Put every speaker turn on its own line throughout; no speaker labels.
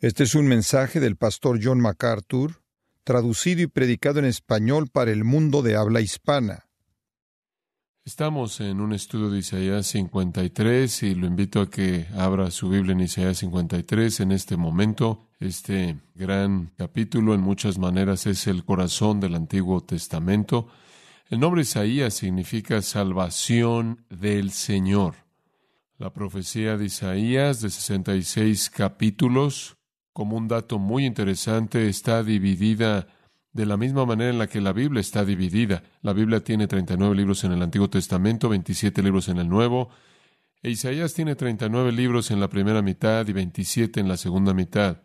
Este es un mensaje del pastor John MacArthur, traducido y predicado en español para el mundo de habla hispana.
Estamos en un estudio de Isaías 53 y lo invito a que abra su Biblia en Isaías 53 en este momento. Este gran capítulo en muchas maneras es el corazón del Antiguo Testamento. El nombre Isaías significa salvación del Señor. La profecía de Isaías de 66 capítulos, como un dato muy interesante, está dividida de la misma manera en la que la Biblia está dividida. La Biblia tiene 39 libros en el Antiguo Testamento, 27 libros en el Nuevo, e Isaías tiene 39 libros en la primera mitad y 27 en la segunda mitad.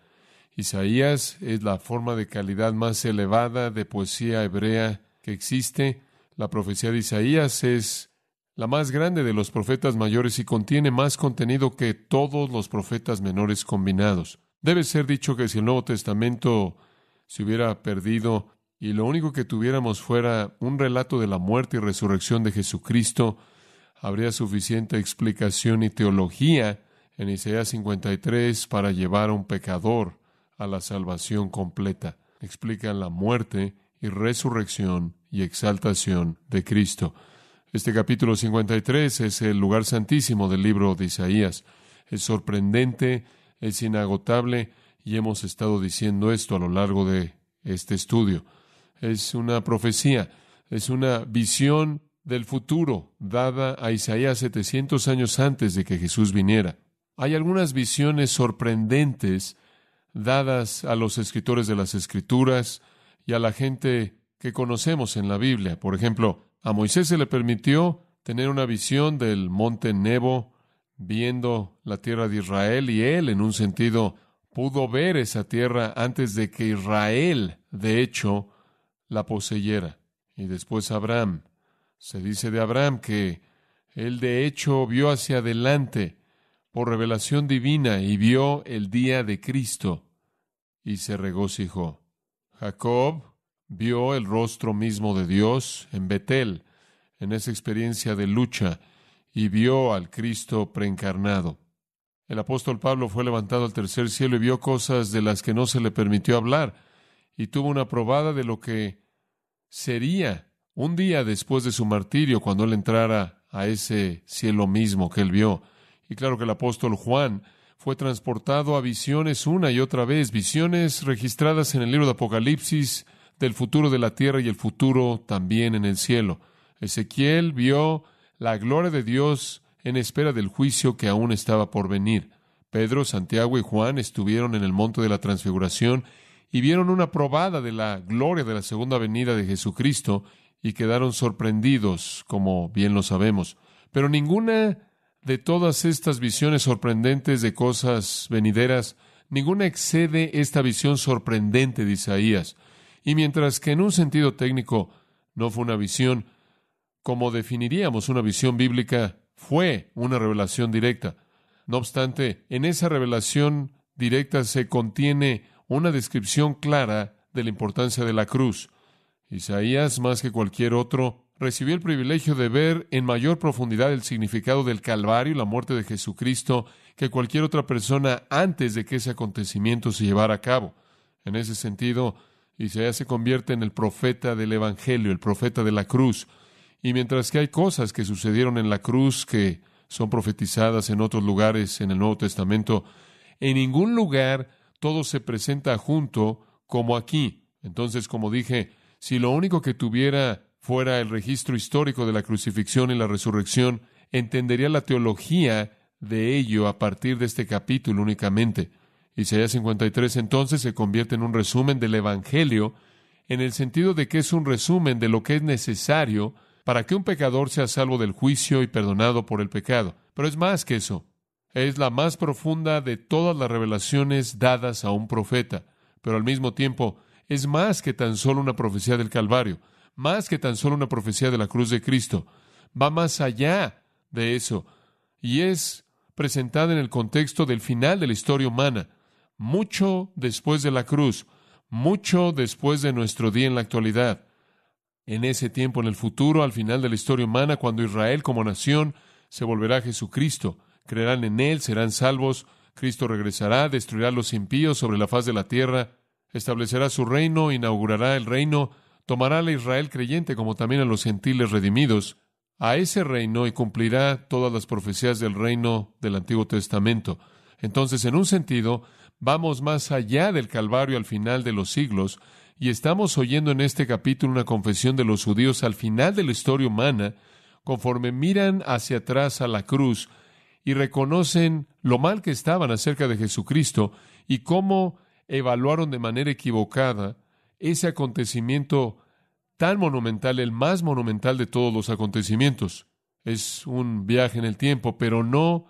Isaías es la forma de calidad más elevada de poesía hebrea que existe. La profecía de Isaías es la más grande de los profetas mayores y contiene más contenido que todos los profetas menores combinados. Debe ser dicho que si el Nuevo Testamento se hubiera perdido y lo único que tuviéramos fuera un relato de la muerte y resurrección de Jesucristo, habría suficiente explicación y teología en Isaías 53 para llevar a un pecador a la salvación completa. Explican la muerte y resurrección y exaltación de Cristo. Este capítulo 53 es el lugar santísimo del libro de Isaías. Es sorprendente, es inagotable, y hemos estado diciendo esto a lo largo de este estudio. Es una profecía, es una visión del futuro dada a Isaías 700 años antes de que Jesús viniera. Hay algunas visiones sorprendentes dadas a los escritores de las Escrituras y a la gente que conocemos en la Biblia. Por ejemplo, a Moisés se le permitió tener una visión del monte Nebo, viendo la tierra de Israel, y él, en un sentido, pudo ver esa tierra antes de que Israel, de hecho, la poseyera. Y después Abraham. Se dice de Abraham que él, de hecho, vio hacia adelante por revelación divina y vio el día de Cristo y se regocijó. Jacob vio el rostro mismo de Dios en Betel, en esa experiencia de lucha, y vio al Cristo preencarnado. El apóstol Pablo fue levantado al tercer cielo y vio cosas de las que no se le permitió hablar, y tuvo una probada de lo que sería un día después de su martirio, cuando él entrara a ese cielo mismo que él vio. Y claro que el apóstol Juan fue transportado a visiones una y otra vez, visiones registradas en el libro de Apocalipsis del futuro de la tierra y el futuro también en el cielo. Ezequiel vio la gloria de Dios en espera del juicio que aún estaba por venir. Pedro, Santiago y Juan estuvieron en el monte de la Transfiguración y vieron una probada de la gloria de la segunda venida de Jesucristo y quedaron sorprendidos, como bien lo sabemos. Pero ninguna de todas estas visiones sorprendentes de cosas venideras, ninguna excede esta visión sorprendente de Isaías. Y mientras que en un sentido técnico no fue una visión, como definiríamos una visión bíblica, fue una revelación directa. No obstante, en esa revelación directa se contiene una descripción clara de la importancia de la cruz. Isaías, más que cualquier otro, recibió el privilegio de ver en mayor profundidad el significado del Calvario y la muerte de Jesucristo que cualquier otra persona antes de que ese acontecimiento se llevara a cabo. En ese sentido, Isaías se convierte en el profeta del Evangelio, el profeta de la cruz. Y mientras que hay cosas que sucedieron en la cruz que son profetizadas en otros lugares en el Nuevo Testamento, en ningún lugar todo se presenta junto como aquí. Entonces, como dije, si lo único que tuviera fuera el registro histórico de la crucifixión y la resurrección, entendería la teología de ello a partir de este capítulo únicamente. Isaías 53 entonces se convierte en un resumen del Evangelio, en el sentido de que es un resumen de lo que es necesario para que un pecador sea salvo del juicio y perdonado por el pecado. Pero es más que eso. Es la más profunda de todas las revelaciones dadas a un profeta. Pero al mismo tiempo, es más que tan solo una profecía del Calvario, más que tan solo una profecía de la cruz de Cristo. Va más allá de eso. Y es presentada en el contexto del final de la historia humana, mucho después de la cruz, mucho después de nuestro día en la actualidad. En ese tiempo, en el futuro, al final de la historia humana, cuando Israel como nación se volverá a Jesucristo, creerán en Él, serán salvos, Cristo regresará, destruirá a los impíos sobre la faz de la tierra, establecerá su reino, inaugurará el reino, tomará a Israel creyente como también a los gentiles redimidos a ese reino y cumplirá todas las profecías del reino del Antiguo Testamento. Entonces, en un sentido, vamos más allá del Calvario al final de los siglos y estamos oyendo en este capítulo una confesión de los judíos al final de la historia humana, conforme miran hacia atrás a la cruz y reconocen lo mal que estaban acerca de Jesucristo y cómo evaluaron de manera equivocada ese acontecimiento tan monumental, el más monumental de todos los acontecimientos. Es un viaje en el tiempo, pero no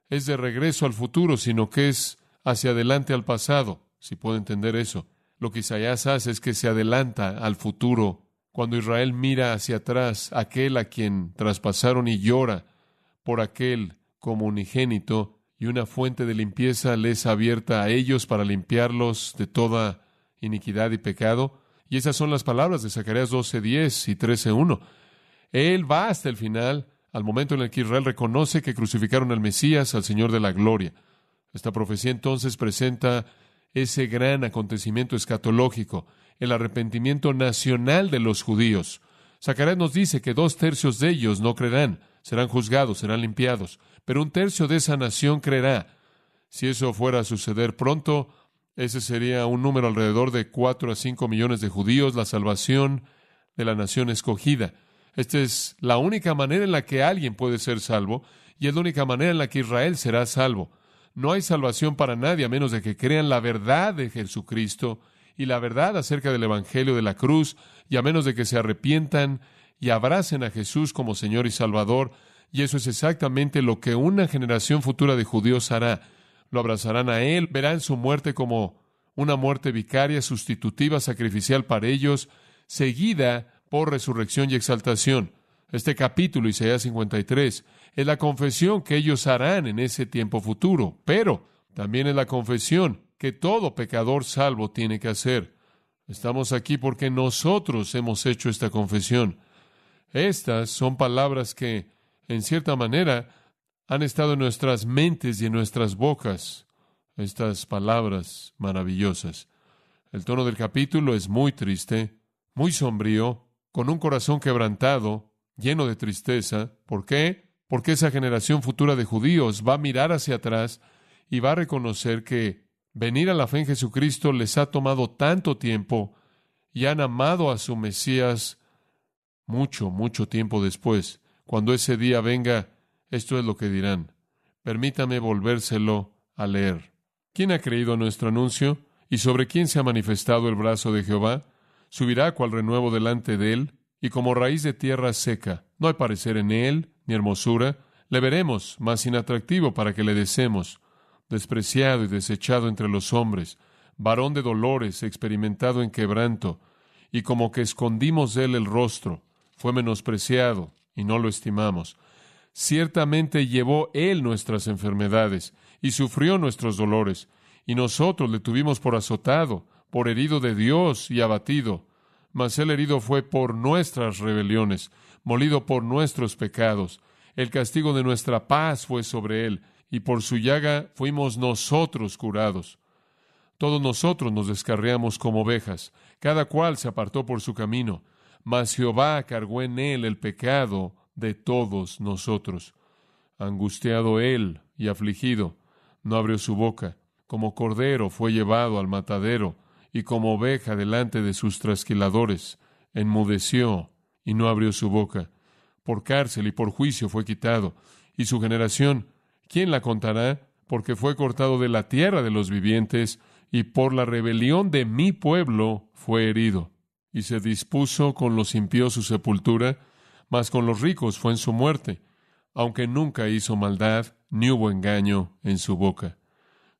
es de regreso al futuro, sino que es hacia adelante al pasado, si puedo entender eso. Lo que Isaías hace es que se adelanta al futuro. Cuando Israel mira hacia atrás, aquel a quien traspasaron y llora por aquel como unigénito, y una fuente de limpieza les abierta a ellos para limpiarlos de toda iniquidad y pecado. Y esas son las palabras de Zacarías 12:10 y 13:1. Él va hasta el final, al momento en el que Israel reconoce que crucificaron al Mesías, al Señor de la gloria. Esta profecía entonces presenta ese gran acontecimiento escatológico, el arrepentimiento nacional de los judíos. Zacarías nos dice que 2/3 de ellos no creerán, serán juzgados, serán limpiados, pero 1/3 de esa nación creerá. Si eso fuera a suceder pronto, ese sería un número alrededor de 4 a 5 millones de judíos, la salvación de la nación escogida. Esta es la única manera en la que alguien puede ser salvo, y es la única manera en la que Israel será salvo. No hay salvación para nadie a menos de que crean la verdad de Jesucristo y la verdad acerca del Evangelio de la cruz, y a menos de que se arrepientan y abracen a Jesús como Señor y Salvador. Y eso es exactamente lo que una generación futura de judíos hará. Lo abrazarán a Él, verán su muerte como una muerte vicaria, sustitutiva, sacrificial para ellos, seguida por resurrección y exaltación. Este capítulo, Isaías 53, es la confesión que ellos harán en ese tiempo futuro, pero también es la confesión que todo pecador salvo tiene que hacer. Estamos aquí porque nosotros hemos hecho esta confesión. Estas son palabras que, en cierta manera, han estado en nuestras mentes y en nuestras bocas, estas palabras maravillosas. El tono del capítulo es muy triste, muy sombrío, con un corazón quebrantado, lleno de tristeza. ¿Por qué? Porque esa generación futura de judíos va a mirar hacia atrás y va a reconocer que venir a la fe en Jesucristo les ha tomado tanto tiempo y han amado a su Mesías mucho, mucho tiempo después. Cuando ese día venga, esto es lo que dirán. Permítame volvérselo a leer. ¿Quién ha creído a nuestro anuncio? ¿Y sobre quién se ha manifestado el brazo de Jehová? Subirá cual renuevo delante de él, y como raíz de tierra seca. No hay parecer en él, ni hermosura. Le veremos, más inatractivo para que le deseemos. Despreciado y desechado entre los hombres, varón de dolores, experimentado en quebranto, y como que escondimos de él el rostro. Fue menospreciado, y no lo estimamos. Ciertamente llevó él nuestras enfermedades, y sufrió nuestros dolores, y nosotros le tuvimos por azotado, por herido de Dios y abatido. Mas el herido fue por nuestras rebeliones, molido por nuestros pecados. El castigo de nuestra paz fue sobre él, y por su llaga fuimos nosotros curados. Todos nosotros nos descarriamos como ovejas, cada cual se apartó por su camino, mas Jehová cargó en él el pecado de todos nosotros. Angustiado él y afligido, no abrió su boca. Como cordero fue llevado al matadero, y como oveja delante de sus trasquiladores, enmudeció y no abrió su boca. Por cárcel y por juicio fue quitado. Y su generación, ¿quién la contará? Porque fue cortado de la tierra de los vivientes, y por la rebelión de mi pueblo fue herido. Y se dispuso con los impíos su sepultura, mas con los ricos fue en su muerte, aunque nunca hizo maldad, ni hubo engaño en su boca.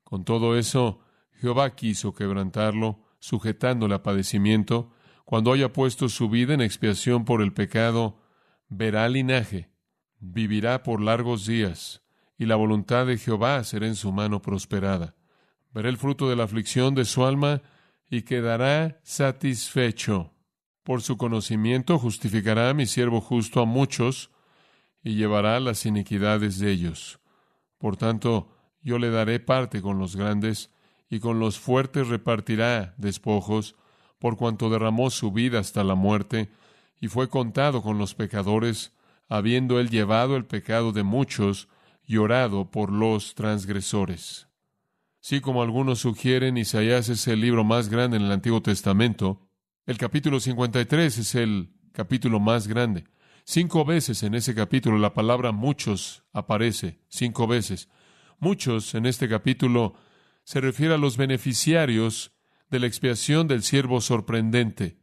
Con todo eso, Jehová quiso quebrantarlo, sujetándole a padecimiento. Cuando haya puesto su vida en expiación por el pecado, verá linaje, vivirá por largos días, y la voluntad de Jehová será en su mano prosperada. Verá el fruto de la aflicción de su alma, y quedará satisfecho. Por su conocimiento justificará a mi siervo justo a muchos, y llevará las iniquidades de ellos. Por tanto, yo le daré parte con los grandes, y con los fuertes repartirá despojos, por cuanto derramó su vida hasta la muerte, y fue contado con los pecadores, habiendo él llevado el pecado de muchos y orado por los transgresores. Sí, como algunos sugieren, Isaías es el libro más grande en el Antiguo Testamento. El capítulo 53 es el capítulo más grande. 5 veces en ese capítulo la palabra muchos aparece, 5 veces. Muchos en este capítulo se refiere a los beneficiarios de la expiación del siervo sorprendente.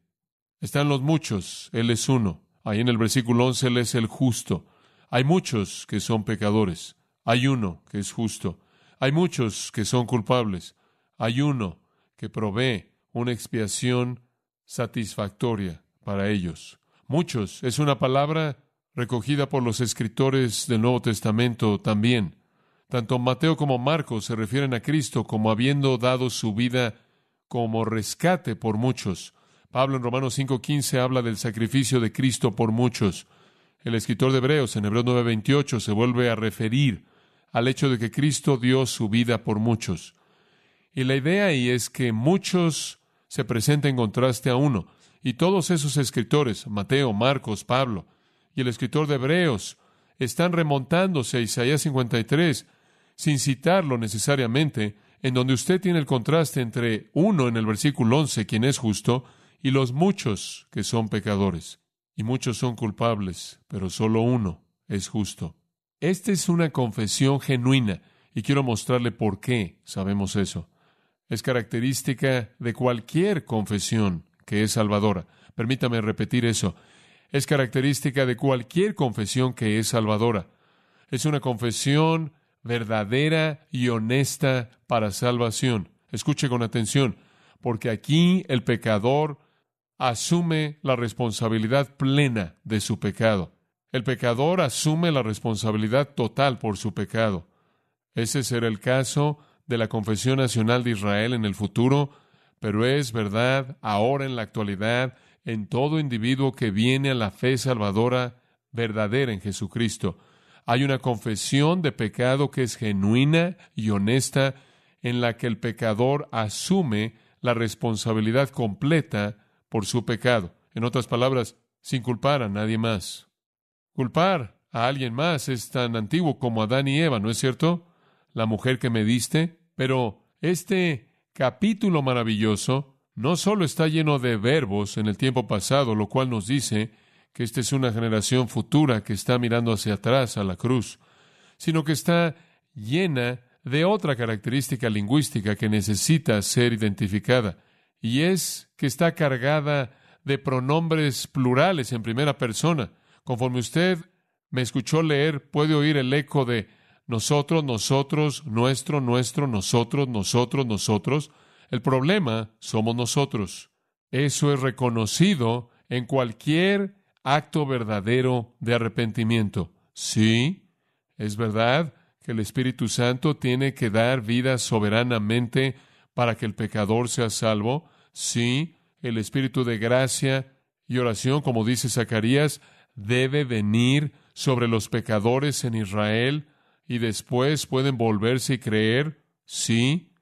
Están los muchos, Él es uno. Ahí en el versículo 11, Él es el justo. Hay muchos que son pecadores. Hay uno que es justo. Hay muchos que son culpables. Hay uno que provee una expiación satisfactoria para ellos. Muchos es una palabra recogida por los escritores del Nuevo Testamento también. Tanto Mateo como Marcos se refieren a Cristo como habiendo dado su vida como rescate por muchos. Pablo en Romanos 5:15 habla del sacrificio de Cristo por muchos. El escritor de Hebreos en Hebreos 9:28 se vuelve a referir al hecho de que Cristo dio su vida por muchos. Y la idea ahí es que muchos se presenta en contraste a uno. Y todos esos escritores, Mateo, Marcos, Pablo y el escritor de Hebreos, están remontándose a Isaías 53 sin citarlo necesariamente, en donde usted tiene el contraste entre uno en el versículo 11, quien es justo, y los muchos que son pecadores. Y muchos son culpables, pero solo uno es justo. Esta es una confesión genuina, y quiero mostrarle por qué sabemos eso. Es característica de cualquier confesión que es salvadora. Permítame repetir eso. Es característica de cualquier confesión que es salvadora. Es una confesión verdadera y honesta para salvación. Escuche con atención, porque aquí el pecador asume la responsabilidad plena de su pecado. El pecador asume la responsabilidad total por su pecado. Ese será el caso de la Confesión Nacional de Israel en el futuro, pero es verdad ahora en la actualidad en todo individuo que viene a la fe salvadora verdadera en Jesucristo. Hay una confesión de pecado que es genuina y honesta, en la que el pecador asume la responsabilidad completa por su pecado. En otras palabras, sin culpar a nadie más. Culpar a alguien más es tan antiguo como Adán y Eva, ¿no es cierto? La mujer que me diste. Pero este capítulo maravilloso no solo está lleno de verbos en el tiempo pasado, lo cual nos dice que esta es una generación futura que está mirando hacia atrás a la cruz, sino que está llena de otra característica lingüística que necesita ser identificada, y es que está cargada de pronombres plurales en primera persona. Conforme usted me escuchó leer, puede oír el eco de nosotros, nosotros, nuestro, nuestro, nosotros, nosotros, nosotros. El problema somos nosotros. Eso es reconocido en cualquier acto verdadero de arrepentimiento. Sí, es verdad que el Espíritu Santo tiene que dar vida soberanamente para que el pecador sea salvo. Sí, el Espíritu de gracia y oración, como dice Zacarías, debe venir sobre los pecadores en Israel y después pueden volverse y creer. Sí,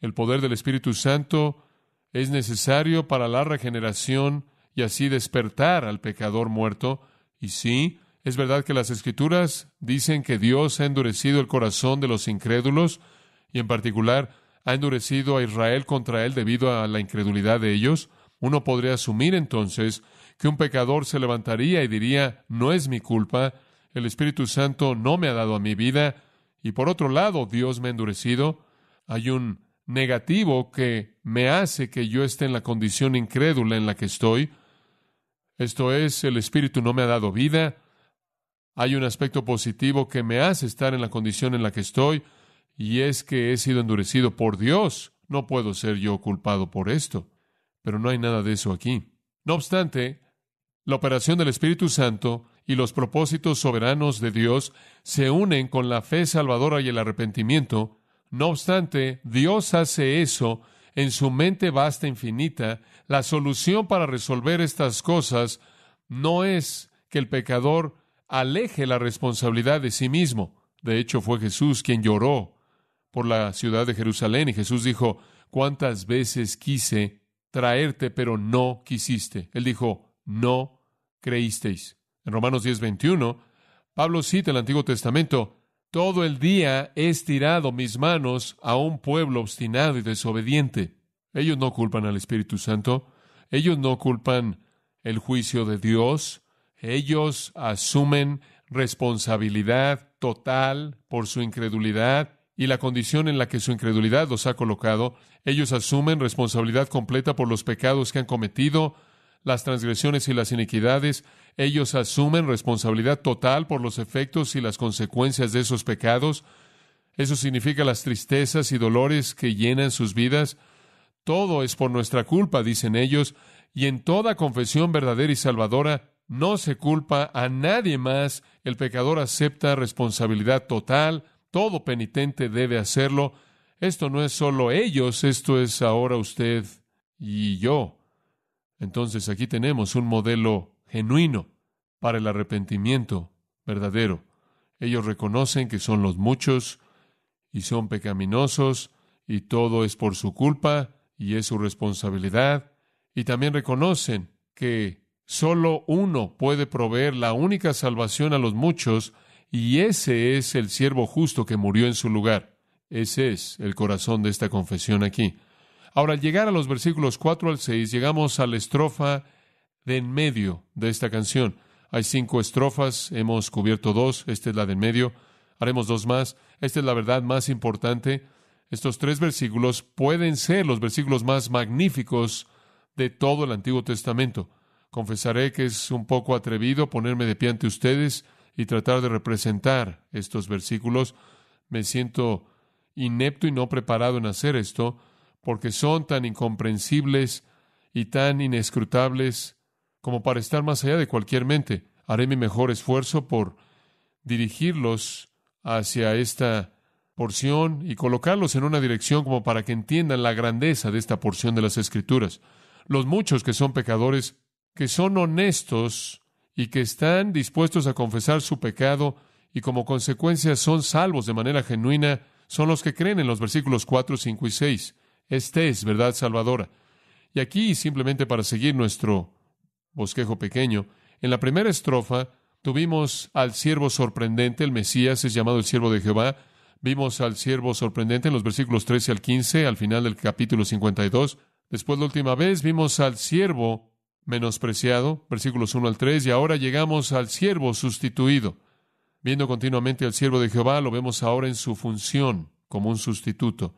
el poder del Espíritu Santo es necesario para la regeneración y así despertar al pecador muerto. Y sí, es verdad que las Escrituras dicen que Dios ha endurecido el corazón de los incrédulos y en particular ha endurecido a Israel contra él debido a la incredulidad de ellos. Uno podría asumir entonces que un pecador se levantaría y diría, no es mi culpa, el Espíritu Santo no me ha dado a mi vida, y por otro lado, Dios me ha endurecido. Hay un negativo que me hace que yo esté en la condición incrédula en la que estoy. Esto es, el Espíritu no me ha dado vida. Hay un aspecto positivo que me hace estar en la condición en la que estoy, y es que he sido endurecido por Dios. No puedo ser yo culpado por esto. Pero no hay nada de eso aquí. No obstante, la operación del Espíritu Santo y los propósitos soberanos de Dios se unen con la fe salvadora y el arrepentimiento. No obstante, Dios hace eso en su mente vasta e infinita. La solución para resolver estas cosas no es que el pecador aleje la responsabilidad de sí mismo. De hecho, fue Jesús quien lloró por la ciudad de Jerusalén. Y Jesús dijo, ¿cuántas veces quise traerte, pero no quisiste? Él dijo, no creísteis. En Romanos 10:21, Pablo cita el Antiguo Testamento, todo el día he estirado mis manos a un pueblo obstinado y desobediente. Ellos no culpan al Espíritu Santo, ellos no culpan el juicio de Dios, ellos asumen responsabilidad total por su incredulidad y la condición en la que su incredulidad los ha colocado. Ellos asumen responsabilidad completa por los pecados que han cometido, las transgresiones y las iniquidades. Ellos asumen responsabilidad total por los efectos y las consecuencias de esos pecados. Eso significa las tristezas y dolores que llenan sus vidas. Todo es por nuestra culpa, dicen ellos, y en toda confesión verdadera y salvadora no se culpa a nadie más. El pecador acepta responsabilidad total. Todo penitente debe hacerlo. Esto no es solo ellos, esto es ahora usted y yo. Entonces aquí tenemos un modelo genuino para el arrepentimiento verdadero. Ellos reconocen que son los muchos y son pecaminosos y todo es por su culpa y es su responsabilidad. Y también reconocen que solo uno puede proveer la única salvación a los muchos y ese es el siervo justo que murió en su lugar. Ese es el corazón de esta confesión aquí. Ahora, al llegar a los versículos 4 al 6, llegamos a la estrofa de en medio de esta canción. Hay 5 estrofas, hemos cubierto 2, esta es la de en medio, haremos 2 más. Esta es la verdad más importante. Estos 3 versículos pueden ser los versículos más magníficos de todo el Antiguo Testamento. Confesaré que es un poco atrevido ponerme de pie ante ustedes y tratar de representar estos versículos. Me siento inepto y no preparado en hacer esto, porque son tan incomprensibles y tan inescrutables como para estar más allá de cualquier mente. Haré mi mejor esfuerzo por dirigirlos hacia esta porción y colocarlos en una dirección como para que entiendan la grandeza de esta porción de las Escrituras. Los muchos que son pecadores, que son honestos y que están dispuestos a confesar su pecado y como consecuencia son salvos de manera genuina, son los que creen en los versículos 4, 5 y 6. Este es verdad salvadora. Y aquí, simplemente para seguir nuestro bosquejo pequeño, en la primera estrofa tuvimos al siervo sorprendente, el Mesías es llamado el siervo de Jehová. Vimos al siervo sorprendente en los versículos 13 al 15, al final del capítulo 52. Después, la última vez, vimos al siervo menospreciado, versículos 1 al 3, y ahora llegamos al siervo sustituido. Viendo continuamente al siervo de Jehová, lo vemos ahora en su función como un sustituto.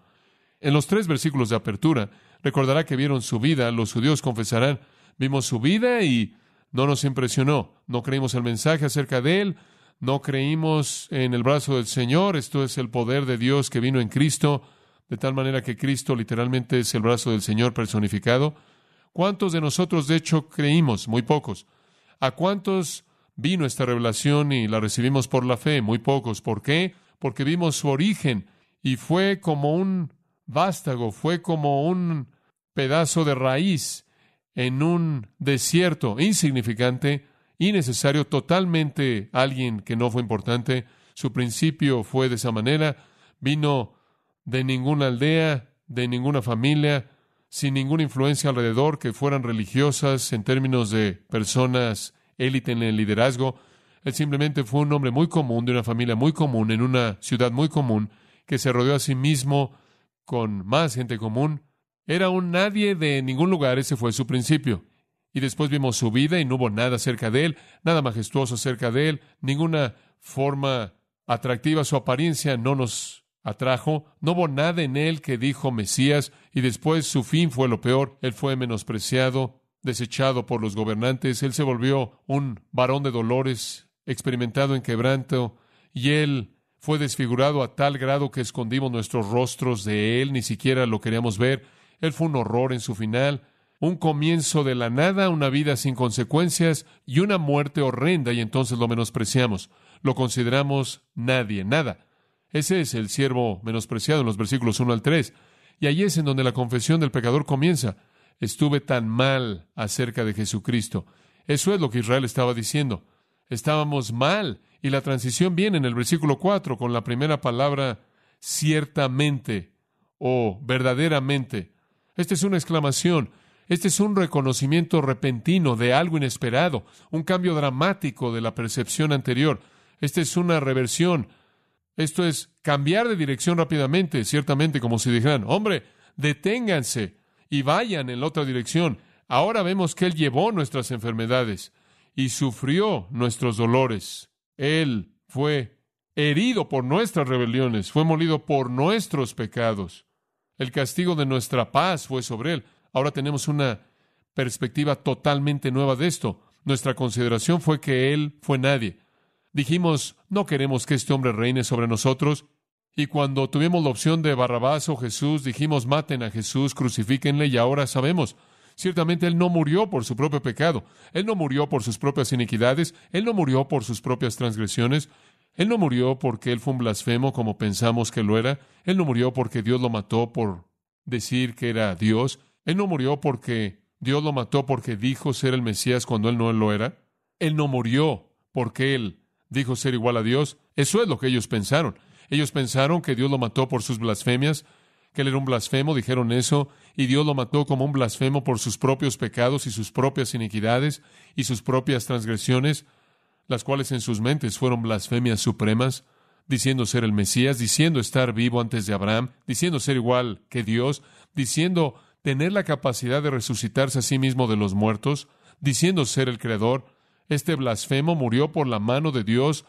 En los 3 versículos de apertura, recordará que vieron su vida, los judíos confesarán, vimos su vida y no nos impresionó, no creímos el mensaje acerca de él, no creímos en el brazo del Señor, esto es el poder de Dios que vino en Cristo, de tal manera que Cristo literalmente es el brazo del Señor personificado. ¿Cuántos de nosotros, de hecho, creímos? Muy pocos. ¿A cuántos vino esta revelación y la recibimos por la fe? Muy pocos. ¿Por qué? Porque vimos su origen y fue como un vástago, fue como un pedazo de raíz en un desierto insignificante, innecesario, totalmente alguien que no fue importante. Su principio fue de esa manera. Vino de ninguna aldea, de ninguna familia, sin ninguna influencia alrededor que fueran religiosas en términos de personas élite en el liderazgo. Él simplemente fue un hombre muy común, de una familia muy común, en una ciudad muy común, que se rodeó a sí mismo con más gente común. Era un nadie de ningún lugar, ese fue su principio. Y después vimos su vida y no hubo nada acerca de él, nada majestuoso acerca de él, ninguna forma atractiva. Su apariencia no nos atrajo, no hubo nada en él que dijo Mesías, y después su fin fue lo peor. Él fue menospreciado, desechado por los gobernantes, él se volvió un varón de dolores, experimentado en quebranto, y él fue desfigurado a tal grado que escondimos nuestros rostros de él, ni siquiera lo queríamos ver. Él fue un horror en su final, un comienzo de la nada, una vida sin consecuencias y una muerte horrenda, y entonces lo menospreciamos, lo consideramos nadie, nada. Ese es el siervo menospreciado en los versículos 1 al 3, y ahí es en donde la confesión del pecador comienza. Estuve tan mal acerca de Jesucristo. Eso es lo que Israel estaba diciendo. Estábamos mal, y la transición viene en el versículo 4 con la primera palabra ciertamente o verdaderamente. Esta es una exclamación. Este es un reconocimiento repentino de algo inesperado, un cambio dramático de la percepción anterior. Esta es una reversión. Esto es cambiar de dirección rápidamente, ciertamente, como si dijeran, hombre, deténganse y vayan en la otra dirección. Ahora vemos que Él llevó nuestras enfermedades y sufrió nuestros dolores. Él fue herido por nuestras rebeliones, fue molido por nuestros pecados. El castigo de nuestra paz fue sobre Él. Ahora tenemos una perspectiva totalmente nueva de esto. Nuestra consideración fue que Él fue nadie. Dijimos, no queremos que este hombre reine sobre nosotros. Y cuando tuvimos la opción de Barrabás o Jesús, dijimos, maten a Jesús, crucifíquenle, y ahora sabemos. Ciertamente Él no murió por su propio pecado. Él no murió por sus propias iniquidades. Él no murió por sus propias transgresiones. Él no murió porque Él fue un blasfemo como pensamos que lo era. Él no murió porque Dios lo mató por decir que era Dios. Él no murió porque Dios lo mató porque dijo ser el Mesías cuando Él no lo era. Él no murió porque Él dijo ser igual a Dios. Eso es lo que ellos pensaron. Ellos pensaron que Dios lo mató por sus blasfemias, que Él era un blasfemo, dijeron eso, y Dios lo mató como un blasfemo por sus propios pecados y sus propias iniquidades y sus propias transgresiones, las cuales en sus mentes fueron blasfemias supremas, diciendo ser el Mesías, diciendo estar vivo antes de Abraham, diciendo ser igual que Dios, diciendo tener la capacidad de resucitarse a sí mismo de los muertos, diciendo ser el Creador. Este blasfemo murió por la mano de Dios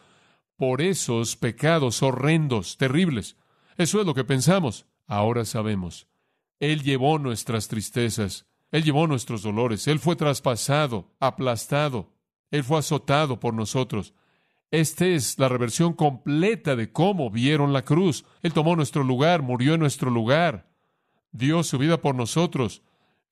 por esos pecados horrendos, terribles. Eso es lo que pensamos. Ahora sabemos. Él llevó nuestras tristezas. Él llevó nuestros dolores. Él fue traspasado, aplastado. Él fue azotado por nosotros. Esta es la reversión completa de cómo vieron la cruz. Él tomó nuestro lugar, murió en nuestro lugar. Dio su vida por nosotros.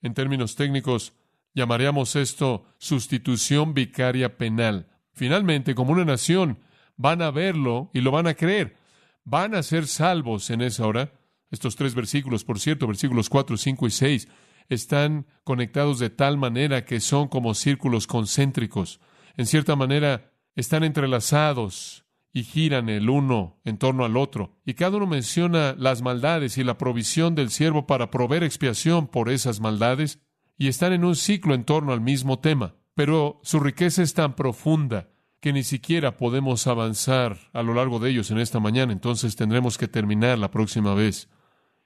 En términos técnicos, llamaríamos esto sustitución vicaria penal. Finalmente, como una nación, van a verlo y lo van a creer. Van a ser salvos en esa hora. Estos 3 versículos, por cierto, versículos 4, 5 y 6, están conectados de tal manera que son como círculos concéntricos. En cierta manera, están entrelazados y giran el uno en torno al otro. Y cada uno menciona las maldades y la provisión del siervo para proveer expiación por esas maldades. Y están en un ciclo en torno al mismo tema. Pero su riqueza es tan profunda que ni siquiera podemos avanzar a lo largo de ellos en esta mañana. Entonces tendremos que terminar la próxima vez.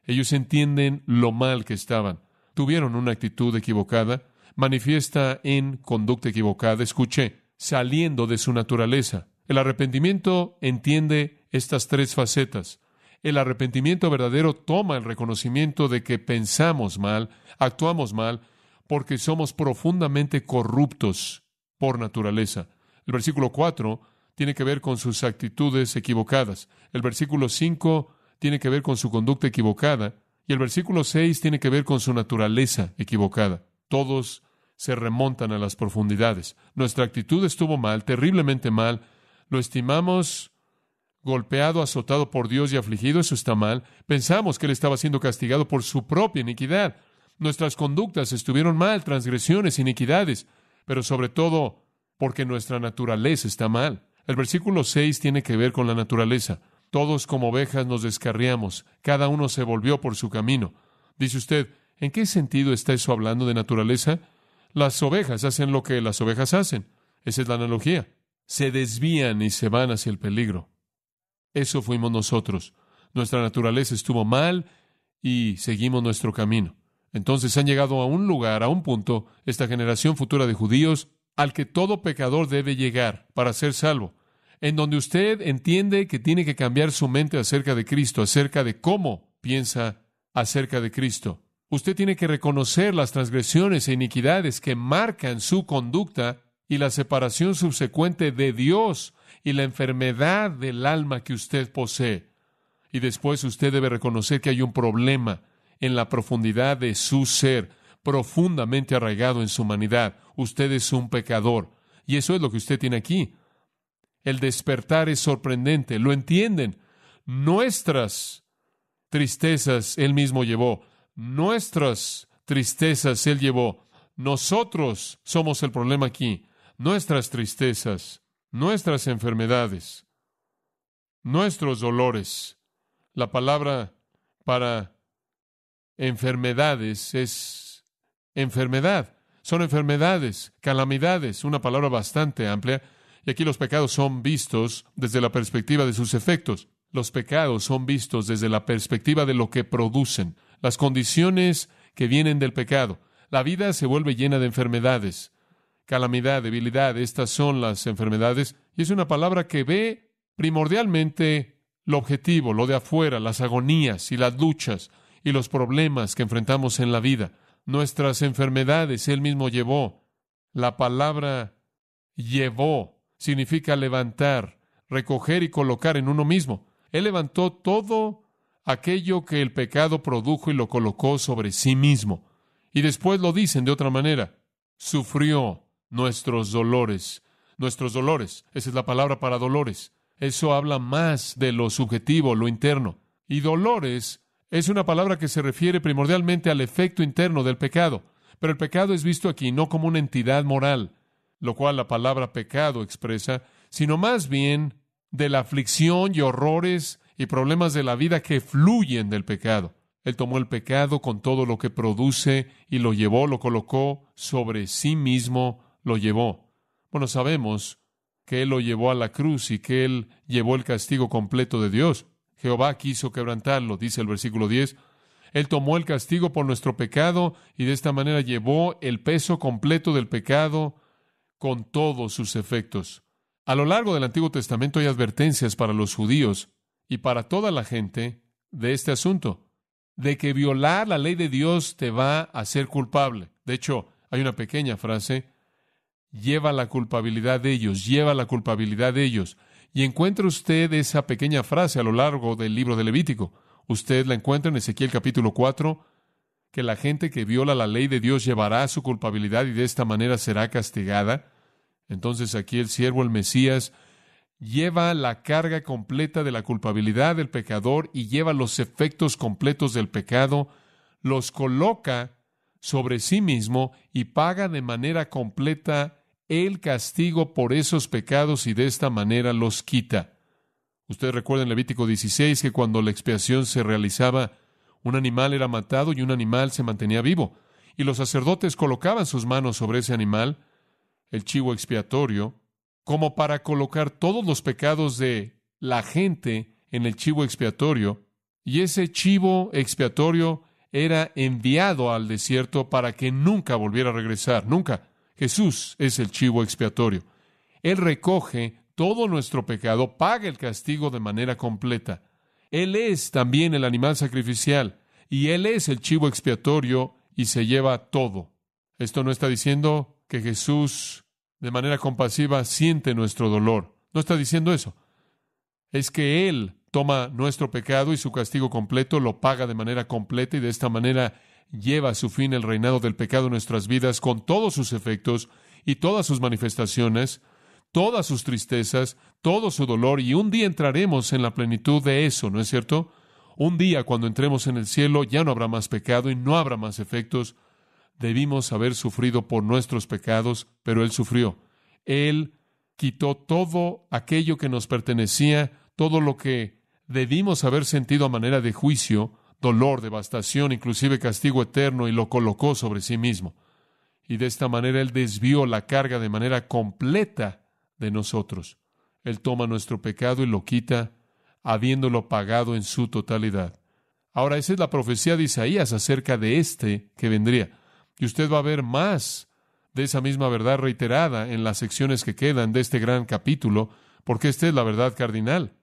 Ellos entienden lo mal que estaban. Tuvieron una actitud equivocada, manifiesta en conducta equivocada. Escuche, saliendo de su naturaleza. El arrepentimiento entiende estas 3 facetas. El arrepentimiento verdadero toma el reconocimiento de que pensamos mal, actuamos mal, porque somos profundamente corruptos por naturaleza. El versículo 4 tiene que ver con sus actitudes equivocadas. El versículo 5 tiene que ver con su conducta equivocada. Y el versículo 6 tiene que ver con su naturaleza equivocada. Todos se remontan a las profundidades. Nuestra actitud estuvo mal, terriblemente mal. Lo estimamos golpeado, azotado por Dios y afligido. Eso está mal. Pensamos que Él estaba siendo castigado por su propia iniquidad. Nuestras conductas estuvieron mal, transgresiones, iniquidades, pero sobre todo porque nuestra naturaleza está mal. El versículo 6 tiene que ver con la naturaleza. Todos como ovejas nos descarriamos, cada uno se volvió por su camino. Dice usted, ¿en qué sentido está eso hablando de naturaleza? Las ovejas hacen lo que las ovejas hacen. Esa es la analogía. Se desvían y se van hacia el peligro. Eso fuimos nosotros. Nuestra naturaleza estuvo mal y seguimos nuestro camino. Entonces han llegado a un lugar, a un punto, esta generación futura de judíos, al que todo pecador debe llegar para ser salvo, en donde usted entiende que tiene que cambiar su mente acerca de Cristo, acerca de cómo piensa acerca de Cristo. Usted tiene que reconocer las transgresiones e iniquidades que marcan su conducta y la separación subsecuente de Dios y la enfermedad del alma que usted posee. Y después usted debe reconocer que hay un problema en la profundidad de su ser, profundamente arraigado en su humanidad. Usted es un pecador. Y eso es lo que usted tiene aquí. El despertar es sorprendente. ¿Lo entienden? Nuestras tristezas Él mismo llevó. Nuestras tristezas Él llevó. Nosotros somos el problema aquí. Nuestras tristezas, nuestras enfermedades, nuestros dolores, La palabra para enfermedades es enfermedad. Son enfermedades, calamidades, una palabra bastante amplia. Y aquí los pecados son vistos desde la perspectiva de sus efectos. Los pecados son vistos desde la perspectiva de lo que producen, las condiciones que vienen del pecado. La vida se vuelve llena de enfermedades, calamidad, debilidad. Estas son las enfermedades. Y es una palabra que ve primordialmente lo objetivo, lo de afuera, las agonías y las luchas y los problemas que enfrentamos en la vida. Nuestras enfermedades Él mismo llevó. La palabra llevó significa levantar, recoger y colocar en uno mismo. Él levantó todo aquello que el pecado produjo y lo colocó sobre sí mismo. Y después lo dicen de otra manera. Sufrió nuestros dolores. Nuestros dolores. Esa es la palabra para dolores. Eso habla más de lo subjetivo, lo interno. Y dolores es una palabra que se refiere primordialmente al efecto interno del pecado. Pero el pecado es visto aquí no como una entidad moral, lo cual la palabra pecado expresa, sino más bien de la aflicción y horrores y problemas de la vida que fluyen del pecado. Él tomó el pecado con todo lo que produce y lo llevó, lo colocó sobre sí mismo, lo llevó. Bueno, sabemos que Él lo llevó a la cruz y que Él llevó el castigo completo de Dios. Jehová quiso quebrantarlo, dice el versículo 10. Él tomó el castigo por nuestro pecado y de esta manera llevó el peso completo del pecado con todos sus efectos. A lo largo del Antiguo Testamento hay advertencias para los judíos y para toda la gente de este asunto, de que violar la ley de Dios te va a hacer culpable. De hecho, hay una pequeña frase: lleva la culpabilidad de ellos, lleva la culpabilidad de ellos. Y encuentra usted esa pequeña frase a lo largo del libro de Levítico. Usted la encuentra en Ezequiel capítulo 4, que la gente que viola la ley de Dios llevará su culpabilidad y de esta manera será castigada. Entonces aquí el siervo, el Mesías, lleva la carga completa de la culpabilidad del pecador y lleva los efectos completos del pecado, los coloca sobre sí mismo y paga de manera completa el castigo por esos pecados y de esta manera los quita. Usted recuerda en Levítico 16 que cuando la expiación se realizaba, un animal era matado y un animal se mantenía vivo, y los sacerdotes colocaban sus manos sobre ese animal, el chivo expiatorio, como para colocar todos los pecados de la gente en el chivo expiatorio, y ese chivo expiatorio era enviado al desierto para que nunca volviera a regresar, nunca. Jesús es el chivo expiatorio. Él recoge todo nuestro pecado, paga el castigo de manera completa. Él es también el animal sacrificial, y Él es el chivo expiatorio y se lleva todo. Esto no está diciendo que Jesús, de manera compasiva, siente nuestro dolor. No está diciendo eso. Es que Él toma nuestro pecado y su castigo completo, lo paga de manera completa y de esta manera lleva a su fin el reinado del pecado en nuestras vidas con todos sus efectos y todas sus manifestaciones, todas sus tristezas, todo su dolor, y un día entraremos en la plenitud de eso, ¿no es cierto? Un día, cuando entremos en el cielo, ya no habrá más pecado y no habrá más efectos. Debimos haber sufrido por nuestros pecados, pero Él sufrió. Él quitó todo aquello que nos pertenecía, todo lo que debimos haber sentido a manera de juicio, dolor, devastación, inclusive castigo eterno, y lo colocó sobre sí mismo. Y de esta manera Él desvió la carga de manera completa de nosotros. Él toma nuestro pecado y lo quita, habiéndolo pagado en su totalidad. Ahora, esa es la profecía de Isaías acerca de este que vendría. Y usted va a ver más de esa misma verdad reiterada en las secciones que quedan de este gran capítulo, porque esta es la verdad cardinal.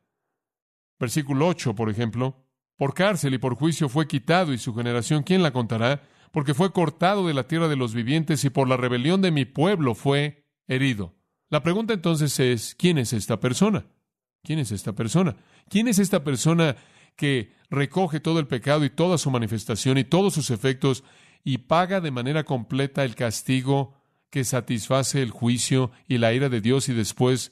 Versículo 8, por ejemplo: por cárcel y por juicio fue quitado, y su generación, ¿quién la contará? Porque fue cortado de la tierra de los vivientes, y por la rebelión de mi pueblo fue herido. La pregunta entonces es, ¿quién es esta persona? ¿Quién es esta persona? ¿Quién es esta persona que recoge todo el pecado y toda su manifestación y todos sus efectos y paga de manera completa el castigo que satisface el juicio y la ira de Dios y después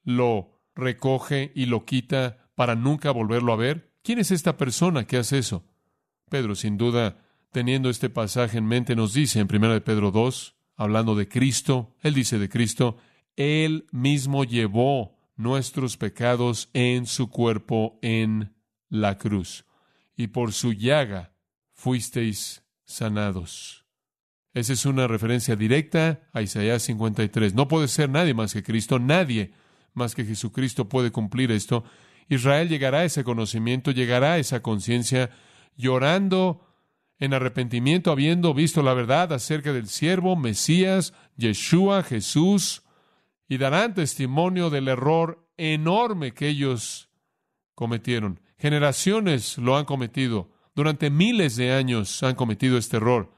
lo recoge y lo quita para nunca volverlo a ver? ¿Quién es esta persona que hace eso? Pedro, sin duda, teniendo este pasaje en mente, nos dice en 1 de Pedro 2, hablando de Cristo, él dice de Cristo: Él mismo llevó nuestros pecados en su cuerpo en la cruz, y por su llaga fuisteis sanados. Esa es una referencia directa a Isaías 53. No puede ser nadie más que Cristo, nadie más que Jesucristo puede cumplir esto. Israel llegará a ese conocimiento, llegará a esa conciencia, llorando en arrepentimiento, habiendo visto la verdad acerca del siervo, Mesías, Yeshua, Jesús, y darán testimonio del error enorme que ellos cometieron. Generaciones lo han cometido. Durante miles de años han cometido este error.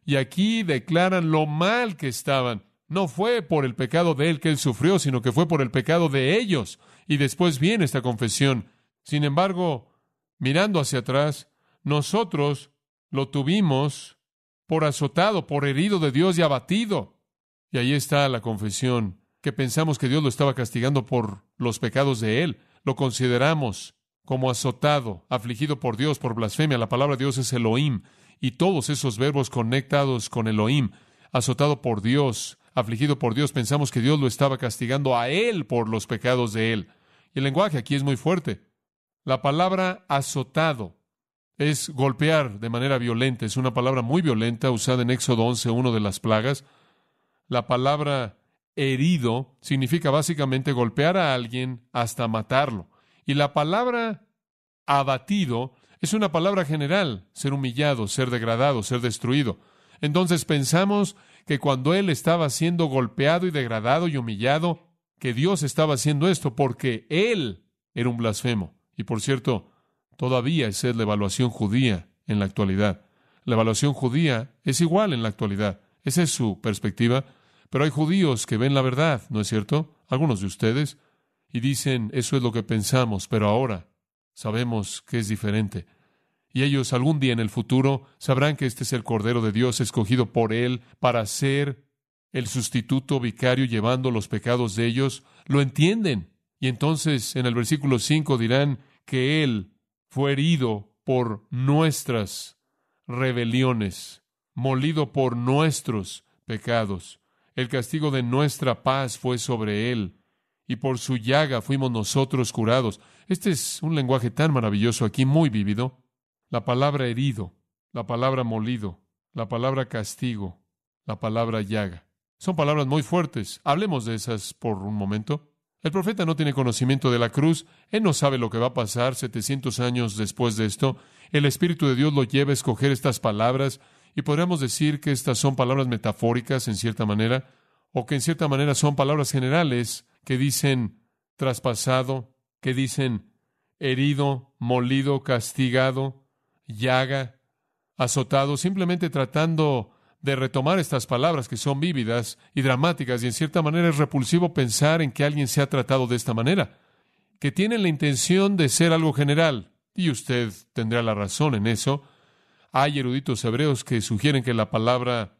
Y aquí declaran lo mal que estaban. No fue por el pecado de él que él sufrió, sino que fue por el pecado de ellos. Y después viene esta confesión. Sin embargo, mirando hacia atrás, nosotros lo tuvimos por azotado, por herido de Dios y abatido. Y ahí está la confesión, que pensamos que Dios lo estaba castigando por los pecados de él. Lo consideramos como azotado, afligido por Dios, por blasfemia. La palabra de Dios es Elohim, y todos esos verbos conectados con Elohim, azotado por Dios, afligido por Dios, pensamos que Dios lo estaba castigando a él por los pecados de él. Y el lenguaje aquí es muy fuerte. La palabra azotado es golpear de manera violenta. Es una palabra muy violenta usada en Éxodo 11, una de las plagas. La palabra herido significa básicamente golpear a alguien hasta matarlo. Y la palabra abatido es una palabra general, ser humillado, ser degradado, ser destruido. Entonces pensamos que cuando él estaba siendo golpeado y degradado y humillado, que Dios estaba haciendo esto porque él era un blasfemo. Y por cierto, todavía esa es la evaluación judía en la actualidad. La evaluación judía es igual en la actualidad. Esa es su perspectiva. Pero hay judíos que ven la verdad, ¿no es cierto? Algunos de ustedes. Y dicen, eso es lo que pensamos, pero ahora sabemos que es diferente. Y ellos algún día en el futuro sabrán que este es el Cordero de Dios escogido por Él para ser el sustituto vicario llevando los pecados de ellos. Lo entienden. Y entonces en el versículo 5 dirán que Él fue herido por nuestras rebeliones, molido por nuestros pecados. El castigo de nuestra paz fue sobre Él, y por su llaga fuimos nosotros curados. Este es un lenguaje tan maravilloso aquí, muy vívido. La palabra herido, la palabra molido, la palabra castigo, la palabra llaga. Son palabras muy fuertes. Hablemos de esas por un momento. El profeta no tiene conocimiento de la cruz. Él no sabe lo que va a pasar 700 años después de esto. El Espíritu de Dios lo lleva a escoger estas palabras, y podríamos decir que estas son palabras metafóricas en cierta manera, o que en cierta manera son palabras generales que dicen traspasado, que dicen herido, molido, castigado, llaga, azotado, simplemente tratando de retomar estas palabras que son vívidas y dramáticas, y en cierta manera es repulsivo pensar en que alguien sea tratado de esta manera, que tienen la intención de ser algo general, y usted tendrá la razón en eso. Hay eruditos hebreos que sugieren que la palabra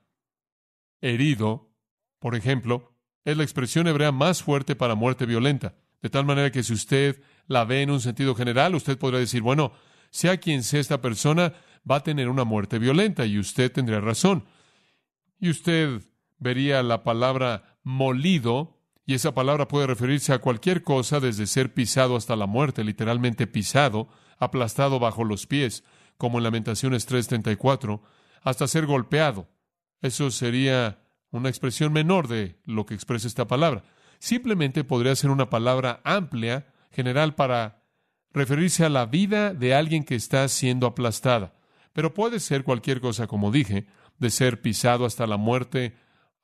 herido, por ejemplo, es la expresión hebrea más fuerte para muerte violenta, de tal manera que si usted la ve en un sentido general, usted podrá decir, bueno, sea quien sea esta persona, va a tener una muerte violenta, y usted tendría razón. Y usted vería la palabra molido, y esa palabra puede referirse a cualquier cosa, desde ser pisado hasta la muerte, literalmente pisado, aplastado bajo los pies, como en Lamentaciones 3:34, hasta ser golpeado. Eso sería una expresión menor de lo que expresa esta palabra. Simplemente podría ser una palabra amplia, general, para referirse a la vida de alguien que está siendo aplastada. Pero puede ser cualquier cosa, como dije, de ser pisado hasta la muerte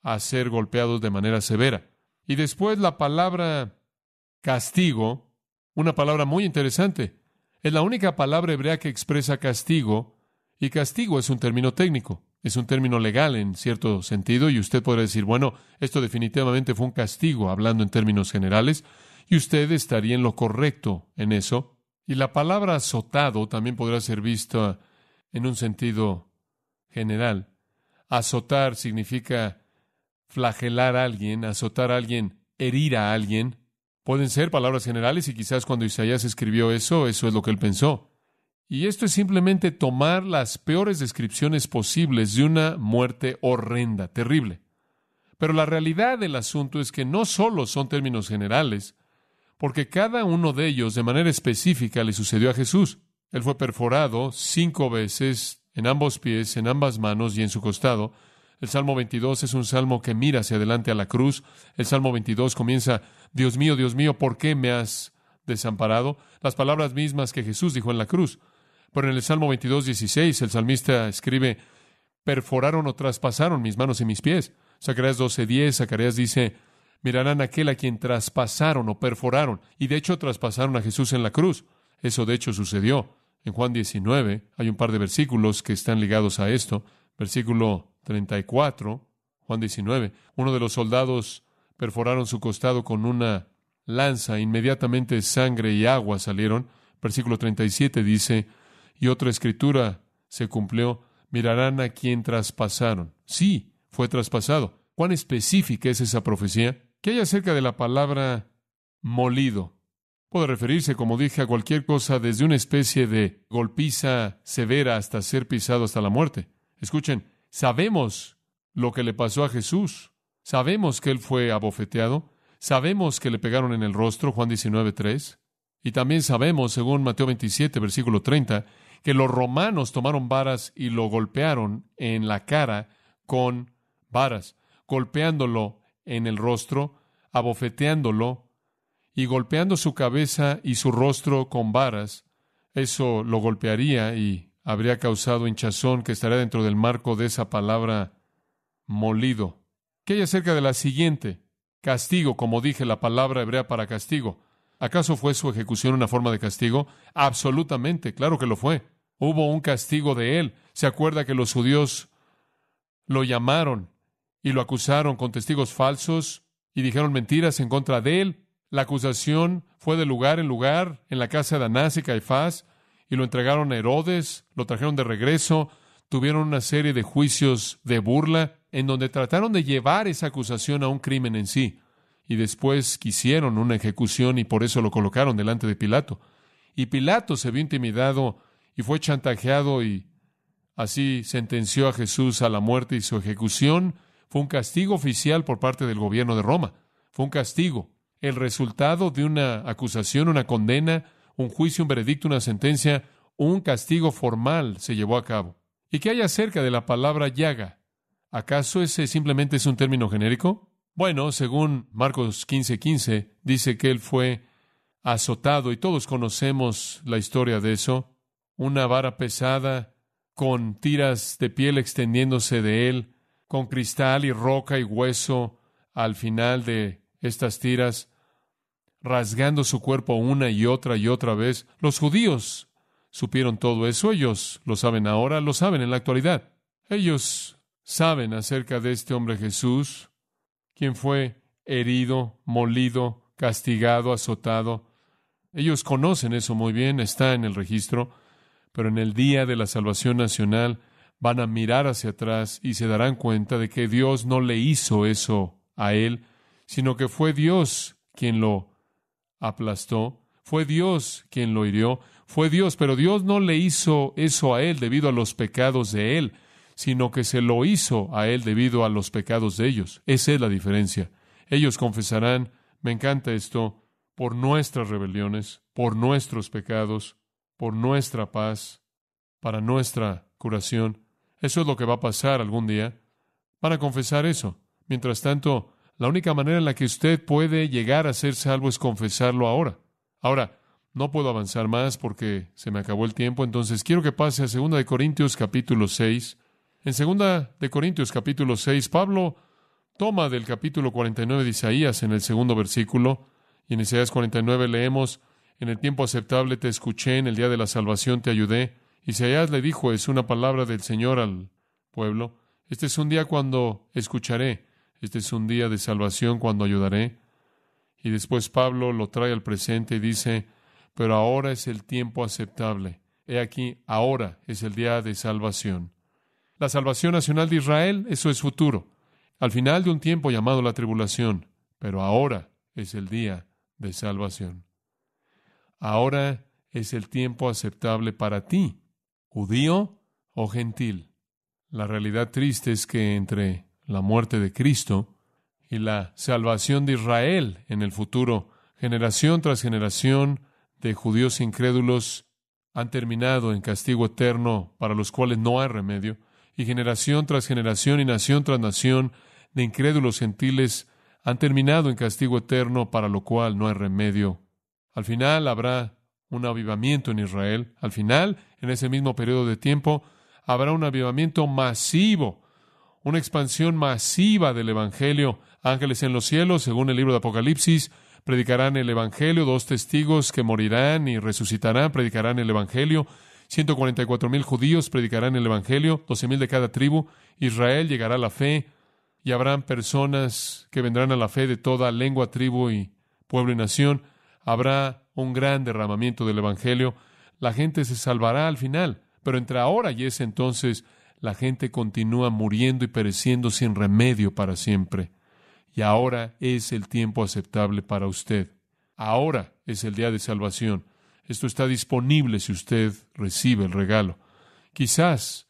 a ser golpeados de manera severa. Y después la palabra castigo, una palabra muy interesante. Es la única palabra hebrea que expresa castigo, y castigo es un término técnico, es un término legal en cierto sentido, y usted podrá decir, bueno, esto definitivamente fue un castigo, hablando en términos generales, y usted estaría en lo correcto en eso. Y la palabra azotado también podrá ser vista en un sentido general. Azotar significa flagelar a alguien, azotar a alguien, herir a alguien. Pueden ser palabras generales, y quizás cuando Isaías escribió eso es lo que él pensó. Y esto es simplemente tomar las peores descripciones posibles de una muerte horrenda, terrible. Pero la realidad del asunto es que no solo son términos generales, porque cada uno de ellos de manera específica le sucedió a Jesús. Él fue perforado 5 veces en ambos pies, en ambas manos y en su costado. El Salmo 22 es un salmo que mira hacia adelante a la cruz. El Salmo 22 comienza, Dios mío, ¿por qué me has desamparado? Las palabras mismas que Jesús dijo en la cruz. Pero en el Salmo 22, 16, el salmista escribe, perforaron o traspasaron mis manos y mis pies. Zacarías 12:10, Zacarías dice, mirarán a aquel a quien traspasaron o perforaron. Y de hecho traspasaron a Jesús en la cruz. Eso de hecho sucedió. En Juan 19 hay un par de versículos que están ligados a esto. Versículo 34, Juan 19. Uno de los soldados perforaron su costado con una lanza. Inmediatamente sangre y agua salieron. Versículo 37 dice, y otra escritura se cumplió, mirarán a quien traspasaron. Sí, fue traspasado. ¿Cuán específica es esa profecía? ¿Qué hay acerca de la palabra molido? Puede referirse, como dije, a cualquier cosa desde una especie de golpiza severa hasta ser pisado hasta la muerte. Escuchen, sabemos lo que le pasó a Jesús. Sabemos que Él fue abofeteado. Sabemos que le pegaron en el rostro, Juan 19:3. Y también sabemos, según Mateo 27, versículo 30, que los romanos tomaron varas y lo golpearon en la cara con varas, golpeándolo en el rostro, abofeteándolo y golpeando su cabeza y su rostro con varas. Eso lo golpearía y habría causado hinchazón que estaría dentro del marco de esa palabra molido. ¿Qué hay acerca de la siguiente? Castigo, como dije, la palabra hebrea para castigo. ¿Acaso fue su ejecución una forma de castigo? Absolutamente, claro que lo fue. Hubo un castigo de él. ¿Se acuerda que los judíos lo llamaron y lo acusaron con testigos falsos y dijeron mentiras en contra de él? La acusación fue de lugar en lugar en la casa de Anás y Caifás y lo entregaron a Herodes, lo trajeron de regreso, tuvieron una serie de juicios de burla en donde trataron de llevar esa acusación a un crimen en sí. Y después quisieron una ejecución y por eso lo colocaron delante de Pilato. Y Pilato se vio intimidado y fue chantajeado y así sentenció a Jesús a la muerte y su ejecución fue un castigo oficial por parte del gobierno de Roma. Fue un castigo. El resultado de una acusación, una condena, un juicio, un veredicto, una sentencia, un castigo formal se llevó a cabo. ¿Y qué hay acerca de la palabra llaga? ¿Acaso ese simplemente es un término genérico? Bueno, según Marcos 15:15, dice que él fue azotado, y todos conocemos la historia de eso. Una vara pesada, con tiras de piel extendiéndose de él, con cristal y roca y hueso al final de estas tiras, rasgando su cuerpo una y otra vez. Los judíos supieron todo eso, ellos lo saben ahora, lo saben en la actualidad. Ellos saben acerca de este hombre Jesús, quien fue herido, molido, castigado, azotado. Ellos conocen eso muy bien, está en el registro, pero en el día de la salvación nacional van a mirar hacia atrás y se darán cuenta de que Dios no le hizo eso a él, sino que fue Dios quien lo aplastó, fue Dios quien lo hirió, fue Dios, pero Dios no le hizo eso a él debido a los pecados de él, sino que se lo hizo a él debido a los pecados de ellos. Esa es la diferencia. Ellos confesarán, me encanta esto, por nuestras rebeliones, por nuestros pecados, por nuestra paz, para nuestra curación. Eso es lo que va a pasar algún día. Van a confesar eso. Mientras tanto, la única manera en la que usted puede llegar a ser salvo es confesarlo ahora. Ahora, no puedo avanzar más porque se me acabó el tiempo, entonces quiero que pase a 2 Corintios capítulo 6. En 2 Corintios capítulo 6, Pablo toma del capítulo 49 de Isaías en el segundo versículo, y en Isaías 49 leemos, en el tiempo aceptable te escuché, en el día de la salvación te ayudé. Isaías le dijo, es una palabra del Señor al pueblo, este es un día cuando escucharé, este es un día de salvación cuando ayudaré. Y después Pablo lo trae al presente y dice, pero ahora es el tiempo aceptable. He aquí, ahora es el día de salvación. La salvación nacional de Israel, eso es futuro, al final de un tiempo llamado la tribulación, pero ahora es el día de salvación. Ahora es el tiempo aceptable para ti, judío o gentil. La realidad triste es que entre la muerte de Cristo y la salvación de Israel en el futuro, generación tras generación de judíos incrédulos han terminado en castigo eterno para los cuales no hay remedio, y generación tras generación y nación tras nación de incrédulos gentiles han terminado en castigo eterno para lo cual no hay remedio. Al final habrá un avivamiento en Israel. Al final, en ese mismo periodo de tiempo, habrá un avivamiento masivo, una expansión masiva del Evangelio. Ángeles en los cielos, según el libro de Apocalipsis, predicarán el Evangelio. 2 testigos que morirán y resucitarán predicarán el Evangelio. 144,000 judíos predicarán el Evangelio, 12,000 de cada tribu. Israel llegará a la fe, y habrán personas que vendrán a la fe de toda lengua, tribu y pueblo y nación. Habrá un gran derramamiento del Evangelio. La gente se salvará al final, pero entre ahora y ese entonces, la gente continúa muriendo y pereciendo sin remedio para siempre. Y ahora es el tiempo aceptable para usted. Ahora es el día de salvación. Esto está disponible si usted recibe el regalo. Quizás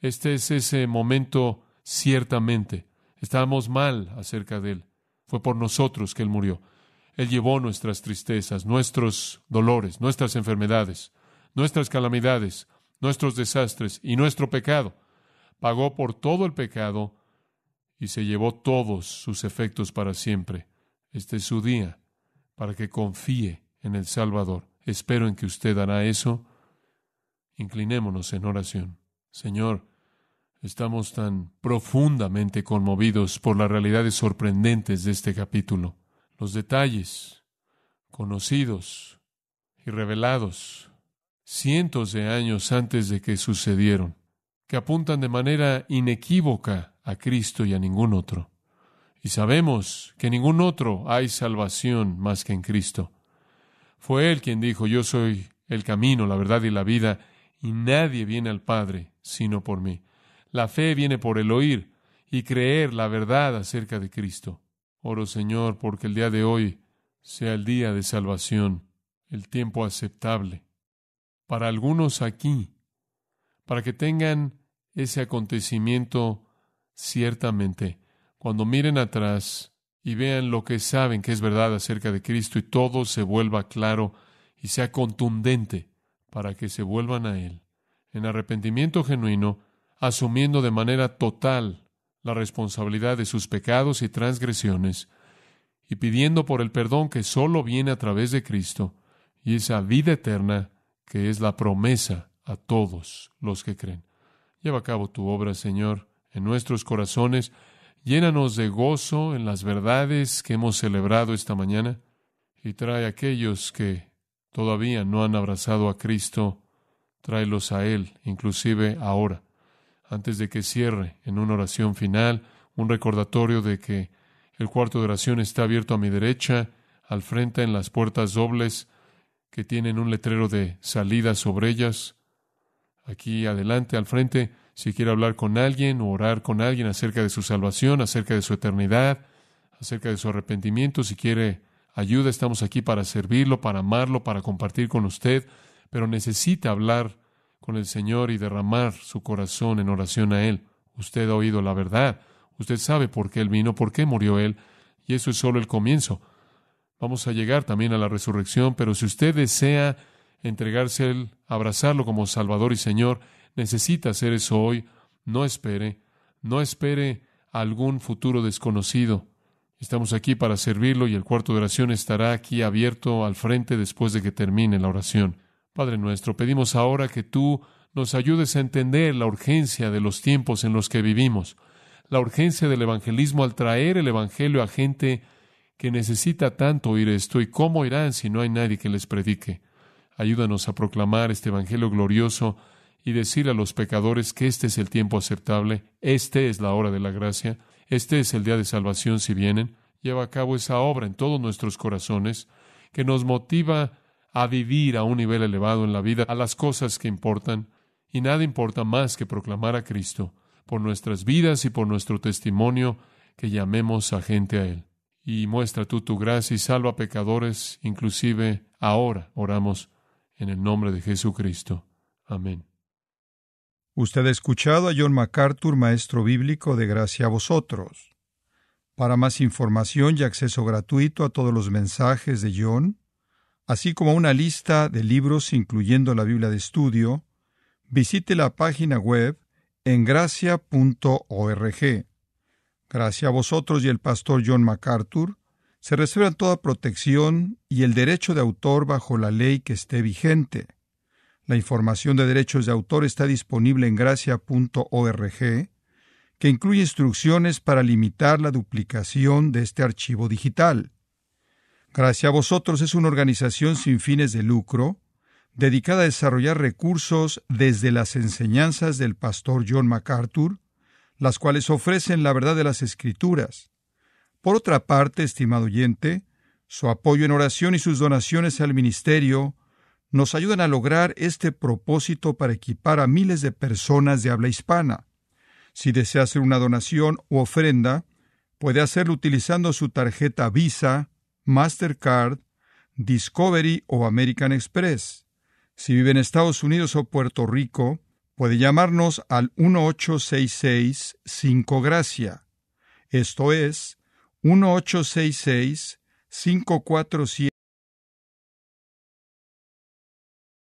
este es ese momento, ciertamente. Estábamos mal acerca de Él. Fue por nosotros que Él murió. Él llevó nuestras tristezas, nuestros dolores, nuestras enfermedades, nuestras calamidades, nuestros desastres y nuestro pecado. Pagó por todo el pecado y se llevó todos sus efectos para siempre. Este es su día para que confíe en el Salvador. Espero en que usted hará eso. Inclinémonos en oración. Señor, estamos tan profundamente conmovidos por las realidades sorprendentes de este capítulo. Los detalles conocidos y revelados cientos de años antes de que sucedieron, que apuntan de manera inequívoca a Cristo y a ningún otro. Y sabemos que en ningún otro hay salvación más que en Cristo. Fue Él quien dijo: yo soy el camino, la verdad y la vida, y nadie viene al Padre sino por mí. La fe viene por el oír y creer la verdad acerca de Cristo. Oro, Señor, porque el día de hoy sea el día de salvación, el tiempo aceptable para algunos aquí, para que tengan ese acontecimiento ciertamente, cuando miren atrás y vean lo que saben que es verdad acerca de Cristo y todo se vuelva claro y sea contundente para que se vuelvan a Él en arrepentimiento genuino, asumiendo de manera total la responsabilidad de sus pecados y transgresiones y pidiendo por el perdón que solo viene a través de Cristo y esa vida eterna que es la promesa a todos los que creen. Lleva a cabo tu obra, Señor, en nuestros corazones. Llénanos de gozo en las verdades que hemos celebrado esta mañana y trae a aquellos que todavía no han abrazado a Cristo, tráelos a Él, inclusive ahora, antes de que cierre en una oración final, un recordatorio de que el cuarto de oración está abierto a mi derecha, al frente en las puertas dobles que tienen un letrero de salida sobre ellas. Aquí adelante, al frente, si quiere hablar con alguien o orar con alguien acerca de su salvación, acerca de su eternidad, acerca de su arrepentimiento, si quiere ayuda, estamos aquí para servirlo, para amarlo, para compartir con usted, pero necesita hablar con el Señor y derramar su corazón en oración a Él. Usted ha oído la verdad, usted sabe por qué Él vino, por qué murió Él, y eso es solo el comienzo. Vamos a llegar también a la resurrección, pero si usted desea entregarse a Él, abrazarlo como Salvador y Señor, necesita hacer eso hoy. No espere algún futuro desconocido. Estamos aquí para servirlo y el cuarto de oración estará aquí abierto al frente después de que termine la oración. Padre nuestro, pedimos ahora que tú nos ayudes a entender la urgencia de los tiempos en los que vivimos, la urgencia del evangelismo al traer el evangelio a gente que necesita tanto oír esto, y cómo irán si no hay nadie que les predique. Ayúdanos a proclamar este evangelio glorioso y decir a los pecadores que este es el tiempo aceptable, este es la hora de la gracia, este es el día de salvación si vienen. Lleva a cabo esa obra en todos nuestros corazones que nos motiva a vivir a un nivel elevado en la vida, a las cosas que importan, y nada importa más que proclamar a Cristo por nuestras vidas y por nuestro testimonio, que llamemos a gente a Él. Y muestra tú tu gracia y salva a pecadores, inclusive ahora oramos en el nombre de Jesucristo. Amén.
Usted ha escuchado a John MacArthur, maestro bíblico de Gracia a Vosotros. Para más información y acceso gratuito a todos los mensajes de John, así como una lista de libros incluyendo la Biblia de estudio, visite la página web en gracia.org. Gracia a vosotros y el pastor John MacArthur se reservan toda protección y el derecho de autor bajo la ley que esté vigente. La información de derechos de autor está disponible en gracia.org, que incluye instrucciones para limitar la duplicación de este archivo digital. Gracia a vosotros es una organización sin fines de lucro, dedicada a desarrollar recursos desde las enseñanzas del pastor John MacArthur, las cuales ofrecen la verdad de las Escrituras. Por otra parte, estimado oyente, su apoyo en oración y sus donaciones al ministerio nos ayudan a lograr este propósito para equipar a miles de personas de habla hispana. Si desea hacer una donación u ofrenda, puede hacerlo utilizando su tarjeta Visa, Mastercard, Discovery o American Express. Si vive en Estados Unidos o Puerto Rico, puede llamarnos al 1-866-5-GRACIA. Esto es 1-866-547